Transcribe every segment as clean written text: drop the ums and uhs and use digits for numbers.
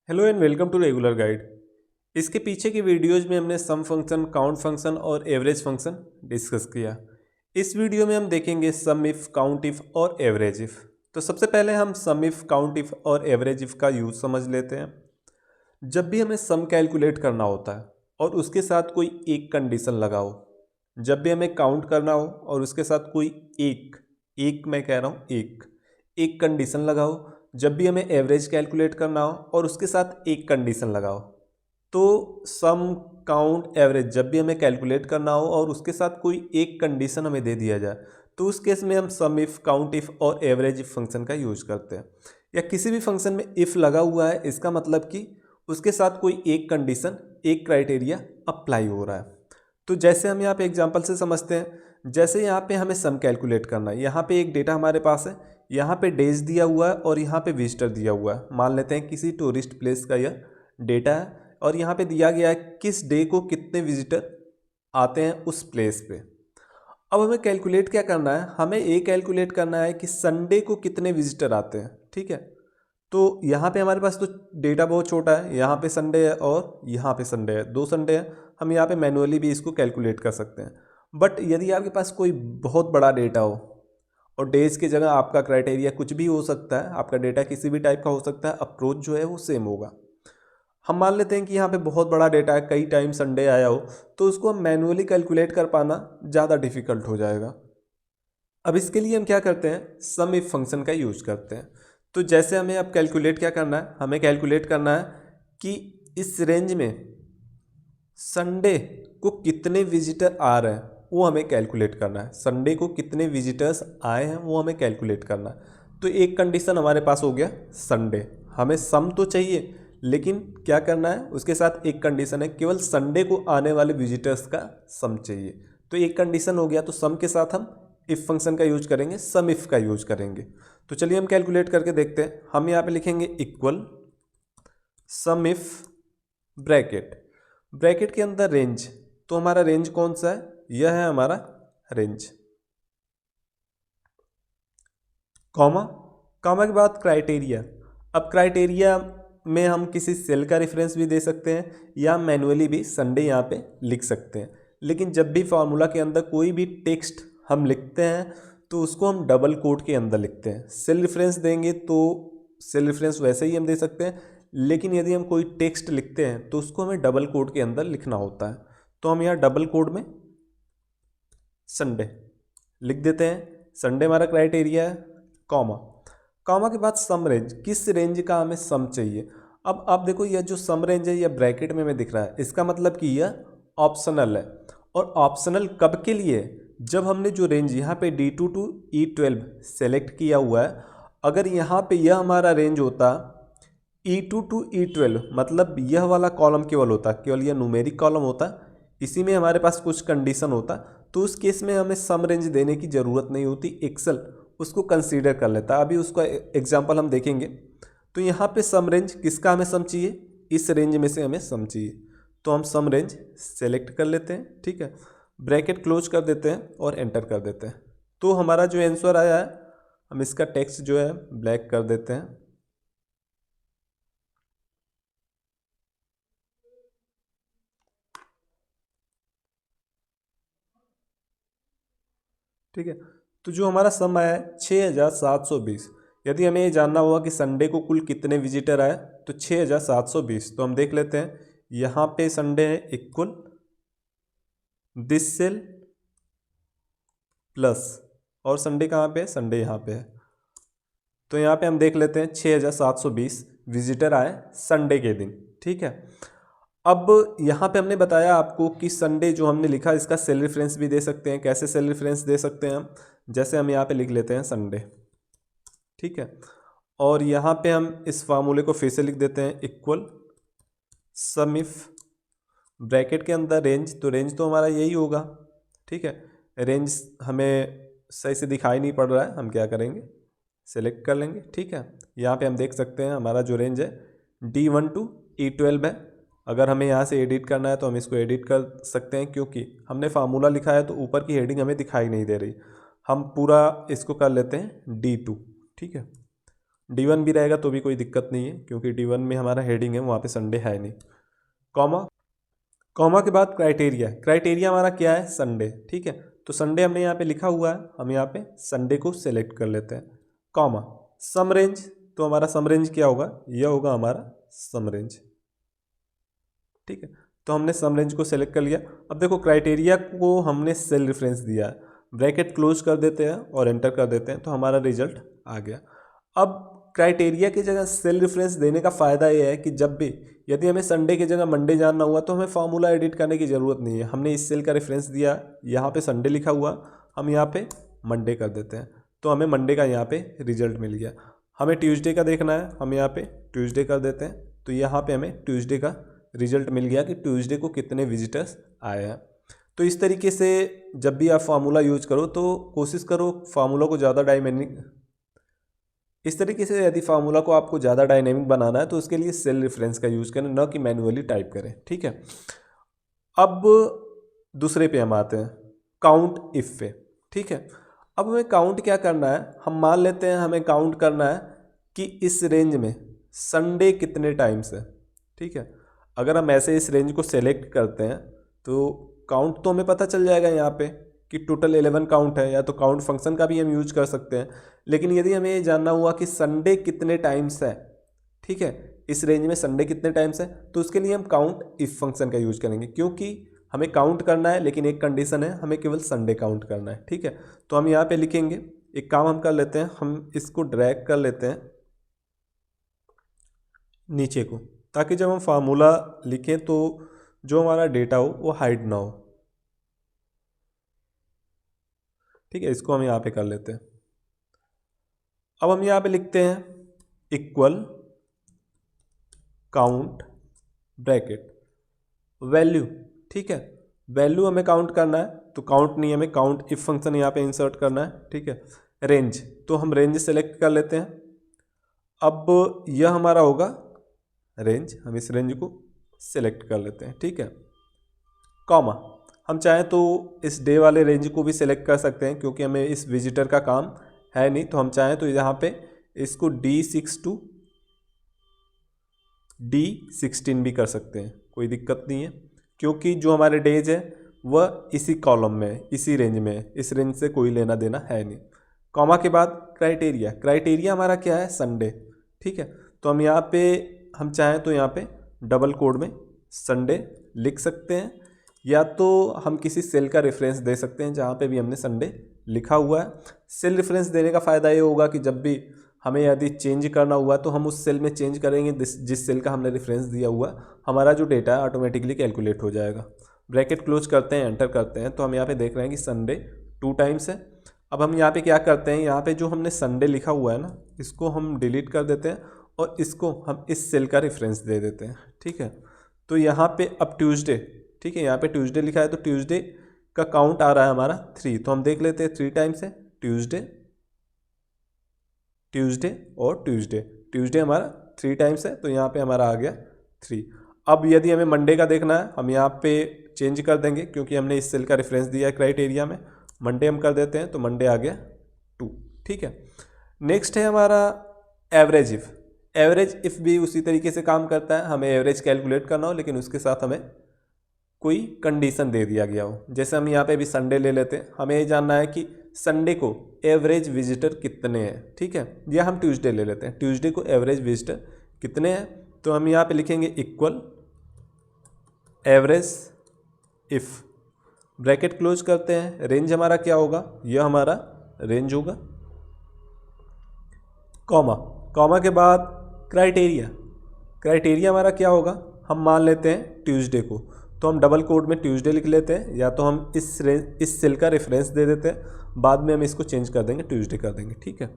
Hello and welcome to regular guide. इसके पीछे की वीडियोज में हमने सम फंक्शन, काउंट फंक्शन और एवरेज फंक्शन डिस्कस किया। इस वीडियो में हम देखेंगे सम इफ, काउंट इफ और एवरेज इफ। तो सबसे पहले हम सम इफ, काउंट इफ और एवरेज इफ का यूज समझ लेते हैं। जब भी हमें सम कैलकुलेट करना होता है और उसके साथ कोई एक कंडीशन लगाओ, जब भी हमें काउंट करना हो और उसके साथ कोई एक एक मैं कह रहा हूँ एक कंडीशन लगाओ, जब भी हमें एवरेज कैलकुलेट करना हो और उसके साथ एक कंडीशन लगाओ, तो सम, काउंट, एवरेज जब भी हमें कैलकुलेट करना हो और उसके साथ कोई एक कंडीशन हमें दे दिया जाए, तो उस केस में हम सम इफ, काउंट इफ और एवरेज इफ फंक्शन का यूज करते हैं। या किसी भी फंक्शन में इफ लगा हुआ है, इसका मतलब कि उसके साथ कोई एक कंडीशन, एक क्राइटेरिया अप्लाई हो रहा है। तो जैसे हम यहाँ पे एग्जांपल से समझते हैं, जैसे यहाँ पे हमें सम कैलकुलेट करना है, यहाँ पे एक डेटा हमारे पास है, यहाँ पे डेज दिया हुआ है और यहाँ पे विजिटर दिया हुआ है। मान लेते हैं किसी टूरिस्ट प्लेस का यह डेटा है और यहाँ पे दिया गया है किस डे को कितने विजिटर आते हैं उस प्लेस पे। अब हमें कैलकुलेट क्या करना है, हमें ये कैलकुलेट करना है कि संडे को कितने विजिटर आते हैं। ठीक है, तो यहाँ पे हमारे पास तो डेटा बहुत छोटा है, यहाँ पे संडे है और यहाँ पे संडे है, दो संडे है। हम यहाँ पे मैनुअली भी इसको कैलकुलेट कर सकते हैं। बट यदि आपके पास कोई बहुत बड़ा डेटा हो और डेज की जगह आपका क्राइटेरिया कुछ भी हो सकता है, आपका डेटा किसी भी टाइप का हो सकता है, अप्रोच जो है वो सेम होगा। हम मान लेते हैं कि यहाँ पे बहुत बड़ा डेटा है, कई टाइम संडे आया हो, तो उसको हम मैनुअली कैलकुलेट कर पाना ज़्यादा डिफिकल्ट हो जाएगा। अब इसके लिए हम क्या करते हैं, सम इफ फंक्शन का यूज करते हैं। तो जैसे हमें अब कैलकुलेट क्या करना है, हमें कैलकुलेट करना है कि इस रेंज में संडे को कितने विजिटर आ रहे हैं, वो हमें कैलकुलेट करना है। संडे को कितने विजिटर्स आए हैं वो हमें कैलकुलेट करना है। तो एक कंडीशन हमारे पास हो गया संडे, हमें सम तो चाहिए लेकिन क्या करना है, उसके साथ एक कंडीशन है, केवल संडे को आने वाले विजिटर्स का सम चाहिए। तो एक कंडीशन हो गया, तो सम के साथ हम इफ फंक्शन का यूज करेंगे, सम इफ का यूज करेंगे। तो चलिए हम कैलकुलेट करके देखते हैं। हम यहाँ पे लिखेंगे equal some if bracket, bracket के अंदर रेंज। तो हमारा रेंज कौन सा है, यह है हमारा रेंज, कॉमा, कॉमा के बाद क्राइटेरिया। अब क्राइटेरिया में हम किसी सेल का रेफरेंस भी दे सकते हैं या मैनुअली भी संडे यहाँ पे लिख सकते हैं। लेकिन जब भी फार्मूला के अंदर कोई भी टेक्स्ट हम लिखते हैं तो उसको हम डबल कोट के अंदर लिखते हैं। सेल रेफरेंस देंगे तो सेल रेफरेंस वैसे ही हम दे सकते हैं, लेकिन यदि हम कोई टेक्स्ट लिखते हैं तो उसको हमें डबल कोट के अंदर लिखना होता है। तो हम यहाँ डबल कोड में संडे लिख देते हैं, संडे हमारा क्राइटेरिया है, कॉमा, कॉमा के बाद सम रेंज, किस रेंज का हमें सम चाहिए। अब आप देखो यह जो सम रेंज है यह ब्रैकेट में दिख रहा है, इसका मतलब कि यह ऑप्शनल है। और ऑप्शनल कब के लिए, जब हमने जो रेंज यहाँ पे D2 टू E12 सेलेक्ट किया हुआ है, अगर यहाँ पे यह हमारा रेंज होता E2 टू E12, मतलब यह वाला कॉलम केवल होता, केवल यह न्यूमेरिक कॉलम होता, इसी में हमारे पास कुछ कंडीशन होता, तो उस केस में हमें सम रेंज देने की ज़रूरत नहीं होती, एक्सेल उसको कंसीडर कर लेता। अभी उसका एग्जांपल हम देखेंगे। तो यहाँ पे सम रेंज किसका हमें सम चाहिए, इस रेंज में से हमें सम चाहिए, तो हम सम रेंज सेलेक्ट कर लेते हैं। ठीक है, ब्रैकेट क्लोज कर देते हैं और एंटर कर देते हैं। तो हमारा जो आंसर आया है, हम इसका टेक्स्ट जो है ब्लैक कर देते हैं। ठीक है, तो जो हमारा सम आया है 6720। यदि हमें ये जानना होगा कि संडे को कुल कितने विजिटर आए, तो 6720। तो हम देख लेते हैं, यहाँ पे संडे है इक्वल दिस सेल प्लस, और संडे कहाँ पे है, संडे यहाँ पे है। तो यहाँ पे हम देख लेते हैं 6720 विजिटर आए संडे के दिन। ठीक है, अब यहाँ पे हमने बताया आपको कि संडे जो हमने लिखा इसका सेल रेफरेंस भी दे सकते हैं। कैसे सेल रेफरेंस दे सकते हैं हम, जैसे हम यहाँ पे लिख लेते हैं संडे। ठीक है, और यहाँ पे हम इस फार्मूले को फिर से लिख देते हैं इक्वल सम इफ ब्रैकेट के अंदर रेंज, तो रेंज तो हमारा यही होगा। ठीक है, रेंज हमें सही से दिखाई नहीं पड़ रहा है, हम क्या करेंगे, सेलेक्ट कर लेंगे। ठीक है, यहाँ पे हम देख सकते हैं हमारा जो रेंज है D1 टू E12 है। अगर हमें यहाँ से एडिट करना है तो हम इसको एडिट कर सकते हैं, क्योंकि हमने फार्मूला लिखा है तो ऊपर की हेडिंग हमें दिखाई नहीं दे रही। हम पूरा इसको कर लेते हैं D2। ठीक है, D1 भी रहेगा तो भी कोई दिक्कत नहीं है, क्योंकि D1 में हमारा हेडिंग है, वहाँ पे संडे है नहीं। कॉमा, कॉमा के बाद क्राइटेरिया, क्राइटेरिया हमारा क्या है, संडे। ठीक है, तो संडे हमने यहाँ पे लिखा हुआ है, हम यहाँ पे संडे को सेलेक्ट कर लेते हैं। कॉमा, सम रेंज, तो हमारा सम रेंज क्या होगा, यह होगा हमारा सम रेंज। ठीक है, तो हमने सम रेंज को सेलेक्ट कर लिया। अब देखो क्राइटेरिया को हमने सेल रेफरेंस दिया है, ब्रैकेट क्लोज कर देते हैं और एंटर कर देते हैं, तो हमारा रिजल्ट आ गया। अब क्राइटेरिया की जगह सेल रेफरेंस देने का फ़ायदा यह है कि जब भी यदि हमें संडे की जगह मंडे जानना हुआ तो हमें फार्मूला एडिट करने की ज़रूरत नहीं है। हमने इस सेल का रेफरेंस दिया, यहाँ पे संडे लिखा हुआ, हम यहाँ पे मंडे कर देते हैं, तो हमें मंडे का यहाँ पे रिजल्ट मिल गया। हमें ट्यूसडे का देखना है, हम यहाँ पे ट्यूसडे कर देते हैं, तो यहाँ पे हमें ट्यूसडे का रिजल्ट मिल गया कि ट्यूसडे को कितने विजिटर्स आए हैं। तो इस तरीके से जब भी आप फार्मूला यूज करो तो कोशिश करो फार्मूला को ज़्यादा डायनेमिक, इस तरीके से यदि फार्मूला को आपको ज़्यादा डायनेमिक बनाना है तो उसके लिए सेल रेफरेंस का यूज़ करें, न कि मैन्युअली टाइप करें। ठीक है, अब दूसरे पे हम आते हैं, काउंट इफ पे। ठीक है, अब हमें काउंट क्या करना है, हम मान लेते हैं हमें काउंट करना है कि इस रेंज में संडे कितने टाइम्स है। ठीक है, अगर हम ऐसे इस रेंज को सेलेक्ट करते हैं तो काउंट तो हमें पता चल जाएगा यहाँ पे कि टोटल 11 काउंट है, या तो काउंट फंक्शन का भी हम यूज कर सकते हैं। लेकिन यदि हमें ये जानना हुआ कि संडे कितने टाइम्स है, ठीक है, इस रेंज में संडे कितने टाइम्स है, तो उसके लिए हम काउंट इफ फंक्शन का यूज करेंगे, क्योंकि हमें काउंट करना है लेकिन एक कंडीशन है, हमें केवल संडे काउंट करना है। ठीक है, तो हम यहाँ पे लिखेंगे, एक काम हम कर लेते हैं, हम इसको ड्रैग कर लेते हैं नीचे को, ताकि जब हम फार्मूला लिखें तो जो हमारा डेटा हो वो हाइड ना हो। ठीक है, इसको हम यहाँ पे कर लेते हैं। अब हम यहाँ पे लिखते हैं इक्वल काउंट ब्रैकेट वैल्यू। ठीक है, वैल्यू हमें काउंट करना है, तो काउंट नहीं, हमें काउंट इफ फंक्शन यहाँ पे इंसर्ट करना है। ठीक है, रेंज, तो हम रेंज सेलेक्ट कर लेते हैं। अब यह हमारा होगा रेंज, हम इस रेंज को सेलेक्ट कर लेते हैं। ठीक है, कॉमा, हम चाहें तो इस डे वाले रेंज को भी सिलेक्ट कर सकते हैं, क्योंकि हमें इस विजिटर का काम है नहीं, तो हम चाहें तो यहाँ पे इसको D6 to D16 भी कर सकते हैं, कोई दिक्कत नहीं है, क्योंकि जो हमारे डेज है वह इसी कॉलम में है, इसी रेंज में है, इस रेंज से कोई लेना देना है नहीं। कॉमा के बाद क्राइटेरिया, क्राइटेरिया हमारा क्या है, संडे। ठीक है, तो हम यहाँ पे हम चाहें तो यहाँ पे डबल कोड में संडे लिख सकते हैं, या तो हम किसी सेल का रेफरेंस दे सकते हैं जहाँ पे भी हमने संडे लिखा हुआ है। सेल रेफरेंस देने का फ़ायदा ये होगा कि जब भी हमें यदि चेंज करना हुआ तो हम उस सेल में चेंज करेंगे, जिस सेल का हमने रेफरेंस दिया हुआ, हमारा जो डेटा है ऑटोमेटिकली कैलकुलेट हो जाएगा। ब्रैकेट क्लोज करते हैं, एंटर करते हैं, तो हम यहाँ पे देख रहे हैं कि संडे 2 टाइम्स है। अब हम यहाँ पे क्या करते हैं, यहाँ पे जो हमने संडे लिखा हुआ है ना, इसको हम डिलीट कर देते हैं और इसको हम इस सेल का रेफरेंस दे देते हैं। ठीक है, तो यहाँ पे अब ट्यूसडे, ठीक है, यहाँ पे ट्यूसडे लिखा है तो ट्यूसडे का काउंट आ रहा है हमारा 3, तो हम देख लेते हैं 3 टाइम्स है, ट्यूसडे, ट्यूसडे और ट्यूसडे, ट्यूसडे हमारा 3 टाइम्स है, तो यहाँ पे हमारा आ गया 3। अब यदि हमें मंडे का देखना है, हम यहाँ पे चेंज कर देंगे, क्योंकि हमने इस सेल का रेफरेंस दिया है क्राइटेरिया में, मंडे हम कर देते हैं, तो मंडे आ गया 2। ठीक है, नेक्स्ट है हमारा एवरेज इफ़। एवरेज इफ़ भी उसी तरीके से काम करता है, हमें एवरेज कैलकुलेट करना हो लेकिन उसके साथ हमें कोई कंडीशन दे दिया गया हो। जैसे हम यहाँ पे भी संडे ले लेते हैं, हमें ये जानना है कि संडे को एवरेज विजिटर कितने हैं। ठीक है, या हम ट्यूसडे ले लेते हैं, ट्यूसडे को एवरेज विजिटर कितने हैं, तो हम यहाँ पे लिखेंगे equal average if, bracket close करते हैं, रेंज हमारा क्या होगा, यह हमारा रेंज होगा, कॉमा, कॉमा के बाद क्राइटेरिया, क्राइटेरिया हमारा क्या होगा, हम मान लेते हैं ट्यूसडे को, तो हम डबल कोड में ट्यूसडे लिख लेते हैं, या तो हम इस सेल का रेफरेंस दे देते हैं, बाद में हम इसको चेंज कर देंगे, ट्यूसडे कर देंगे। ठीक है,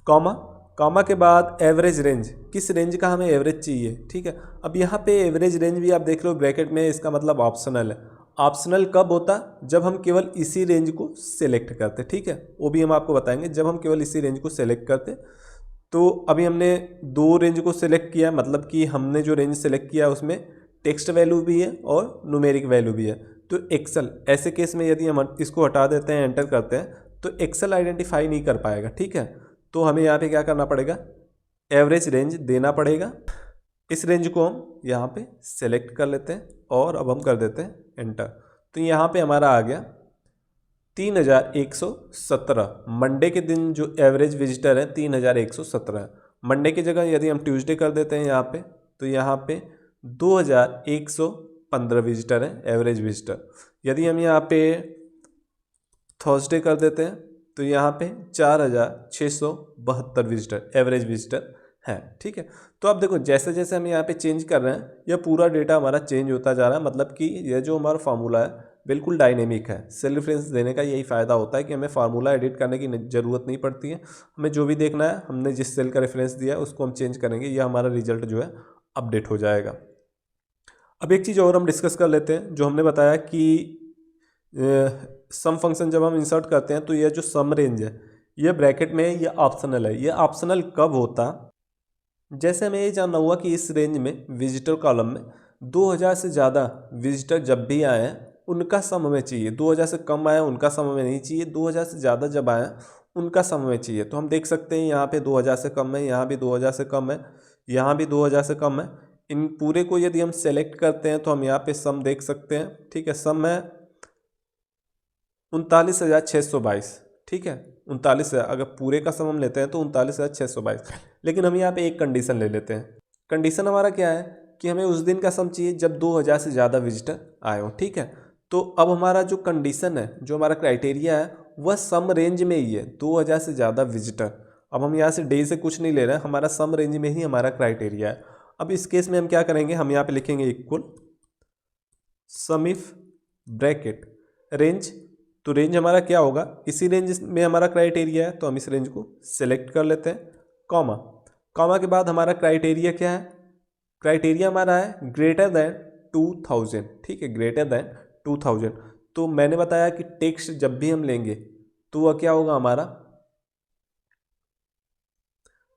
कॉमा, कॉमा के बाद एवरेज रेंज, किस रेंज का हमें एवरेज चाहिए। ठीक है, अब यहाँ पे एवरेज रेंज भी आप देख लो ब्रैकेट में, इसका मतलब ऑप्शनल है। ऑप्शनल कब होता, जब हम केवल इसी रेंज को सेलेक्ट करते। ठीक है, वो भी हम आपको बताएंगे, जब हम केवल इसी रेंज को सेलेक्ट करते। तो अभी हमने 2 रेंज को सेलेक्ट किया, मतलब कि हमने जो रेंज सेलेक्ट किया उसमें टेक्स्ट वैल्यू भी है और न्यूमेरिक वैल्यू भी है। तो एक्सेल, ऐसे केस में यदि हम इसको हटा देते हैं, एंटर करते हैं, तो एक्सेल आइडेंटिफाई नहीं कर पाएगा। ठीक है, तो हमें यहाँ पे क्या करना पड़ेगा, एवरेज रेंज देना पड़ेगा। इस रेंज को हम यहाँ पे सेलेक्ट कर लेते हैं और अब हम कर देते हैं एंटर। तो यहाँ पे हमारा आ गया 3117। मंडे के दिन जो एवरेज विजिटर है 3117 है। मंडे की जगह यदि हम ट्यूसडे कर देते हैं यहाँ पे, तो यहाँ पे 2115 विजिटर हैं एवरेज विजिटर। यदि हम यहाँ पे थर्सडे कर देते हैं तो यहाँ पे 4672 विजिटर एवरेज विजिटर हैं। ठीक है, तो अब देखो जैसे जैसे हम यहाँ पे चेंज कर रहे हैं यह पूरा डेटा हमारा चेंज होता जा रहा है। मतलब कि यह जो हमारा फार्मूला है बिल्कुल डायनेमिक है। सेल रेफरेंस देने का यही फ़ायदा होता है कि हमें फार्मूला एडिट करने की ज़रूरत नहीं पड़ती है। हमें जो भी देखना है, हमने जिस सेल का रेफरेंस दिया है उसको हम चेंज करेंगे, यह हमारा रिजल्ट जो है अपडेट हो जाएगा। अब एक चीज़ और हम डिस्कस कर लेते हैं। जो हमने बताया कि सम फंक्शन जब हम इंसर्ट करते हैं तो यह जो सम रेंज है यह ब्रैकेट में है, यह ऑप्शनल है। यह ऑप्शनल कब होता, जैसे हमें ये जानना हुआ कि इस रेंज में विजिटर कॉलम में 2000 से ज़्यादा विजिटर जब भी आए हैं उनका सम हमें चाहिए। 2000 से कम आया उनका सम हमें नहीं चाहिए। 2000 से ज़्यादा जब आए उनका सम हमें चाहिए। तो हम देख सकते हैं यहाँ पे 2000 से कम है, यहाँ भी 2000 से कम है, यहाँ भी 2000 से कम है। इन पूरे को यदि हम सेलेक्ट करते हैं तो हम यहाँ पे सम देख सकते हैं। ठीक है, सम है 39,622। ठीक है, 39,000 अगर पूरे का सम हम लेते हैं तो 39,622। लेकिन हम यहाँ पे एक कंडीशन ले लेते हैं। कंडीशन हमारा क्या है कि हमें उस दिन का सम चाहिए जब 2000 से ज़्यादा विजिटर आए हो। ठीक है, तो अब हमारा जो कंडीशन है, जो हमारा क्राइटेरिया है वह सम रेंज में ही है, 2000 से ज़्यादा विजिटर। अब हम यहाँ से डे से कुछ नहीं ले रहे हैं, हमारा सम रेंज में ही हमारा क्राइटेरिया है। अब इस केस में हम क्या करेंगे, हम यहाँ पे लिखेंगे equal some if bracket range. तो रेंज हमारा क्या होगा, इसी रेंज में हमारा क्राइटेरिया है तो हम इस रेंज को सिलेक्ट कर लेते हैं। कॉमा, कॉमा के बाद हमारा क्राइटेरिया क्या है, क्राइटेरिया हमारा है ग्रेटर देन 2000। ठीक है, ग्रेटर देन 2000। तो मैंने बताया कि टेक्स्ट जब भी हम लेंगे तो वह क्या होगा हमारा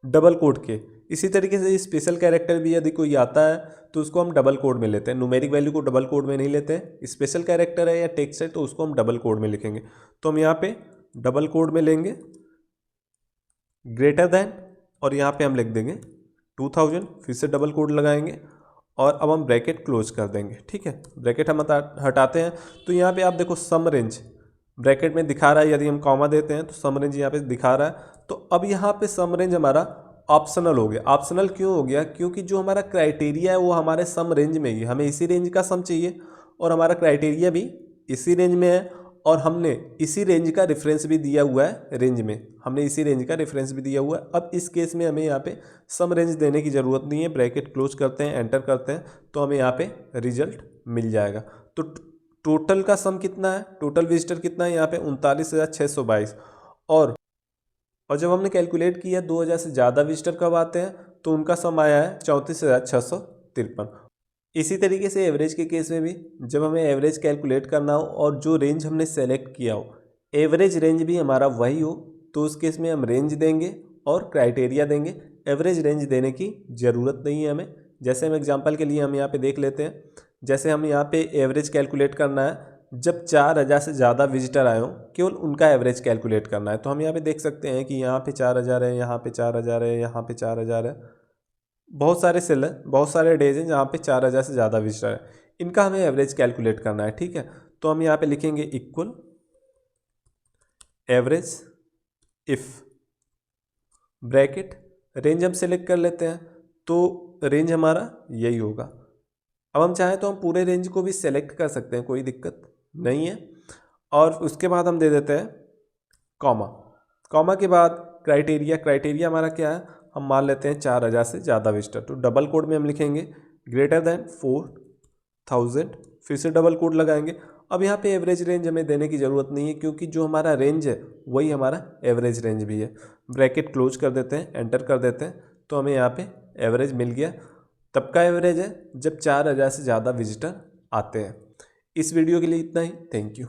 डबल कोड के। इसी तरीके से स्पेशल कैरेक्टर भी यदि कोई आता है तो उसको हम डबल कोड में लेते हैं। न्यूमेरिक वैल्यू को डबल कोड में नहीं लेते हैं। स्पेशल कैरेक्टर है या टेक्स्ट है तो उसको हम डबल कोड में लिखेंगे। तो हम यहाँ पे डबल कोड में लेंगे ग्रेटर देन और यहाँ पे हम लिख देंगे 2000, फिर से डबल कोड लगाएंगे और अब हम ब्रैकेट क्लोज कर देंगे। ठीक है, ब्रैकेट हम हटाते हैं तो यहाँ पे आप देखो सम रेंज ब्रैकेट में दिखा रहा है। यदि हम कॉमा देते हैं तो सम रेंज यहाँ पे दिखा रहा है। तो अब यहाँ पे सम रेंज हमारा ऑप्शनल हो गया। ऑप्शनल क्यों हो गया, क्योंकि जो हमारा क्राइटेरिया है वो हमारे सम रेंज में ही है। हमें इसी रेंज का सम चाहिए और हमारा क्राइटेरिया भी इसी रेंज में है और हमने इसी रेंज का रेफरेंस भी दिया हुआ है। रेंज में हमने इसी रेंज का रेफरेंस भी दिया हुआ है। अब इस केस में हमें यहाँ पे सम रेंज देने की ज़रूरत नहीं है। ब्रैकेट क्लोज करते हैं, एंटर करते हैं तो हमें यहाँ पे रिजल्ट मिल जाएगा। तो टोटल का सम कितना है, टोटल विजिटर कितना है यहाँ पे 39,622। और जब हमने कैलकुलेट किया 2000 से ज़्यादा विजिटर कब आते हैं तो उनका सम आया है 34,653। इसी तरीके से एवरेज के केस में भी जब हमें एवरेज कैलकुलेट करना हो और जो रेंज हमने सेलेक्ट किया हो एवरेज रेंज भी हमारा वही हो तो उस केस में हम रेंज देंगे और क्राइटेरिया देंगे। एवरेज रेंज देने की ज़रूरत नहीं है हमें। जैसे हम एग्जांपल के लिए हम यहाँ पे देख लेते हैं, जैसे हम यहाँ पे एवरेज कैलकुलेट करना है जब 4000 से ज़्यादा विजिटर आए हो, केवल उनका एवरेज कैलकुलेट करना है। तो हम यहाँ पे देख सकते हैं कि यहाँ पे 4000 है, यहाँ पे 4000 है, यहाँ पे 4000 है। बहुत सारे सेल हैं, बहुत सारे डेज हैं जहाँ पे 4000 से ज़्यादा विजिटर है, इनका हमें एवरेज कैलकुलेट करना है। ठीक है, तो हम यहाँ पे लिखेंगे equal average if bracket range हम सेलेक्ट कर लेते हैं तो रेंज हमारा यही होगा। अब हम चाहें तो हम पूरे रेंज को भी सेलेक्ट कर सकते हैं, कोई दिक्कत नहीं है। और उसके बाद हम दे देते हैं कॉमा। कॉमा के बाद क्राइटेरिया, क्राइटेरिया हमारा क्या है, हम मान लेते हैं 4000 से ज़्यादा विजिटर। तो डबल कोड में हम लिखेंगे ग्रेटर देन 4000, फिर से डबल कोड लगाएंगे। अब यहाँ पे एवरेज रेंज हमें देने की ज़रूरत नहीं है क्योंकि जो हमारा रेंज है वही हमारा एवरेज रेंज भी है। ब्रैकेट क्लोज कर देते हैं, एंटर कर देते हैं तो हमें यहाँ पे एवरेज मिल गया। तब का एवरेज है जब 4000 से ज़्यादा विजिटर आते हैं। इस वीडियो के लिए इतना ही, थैंक यू।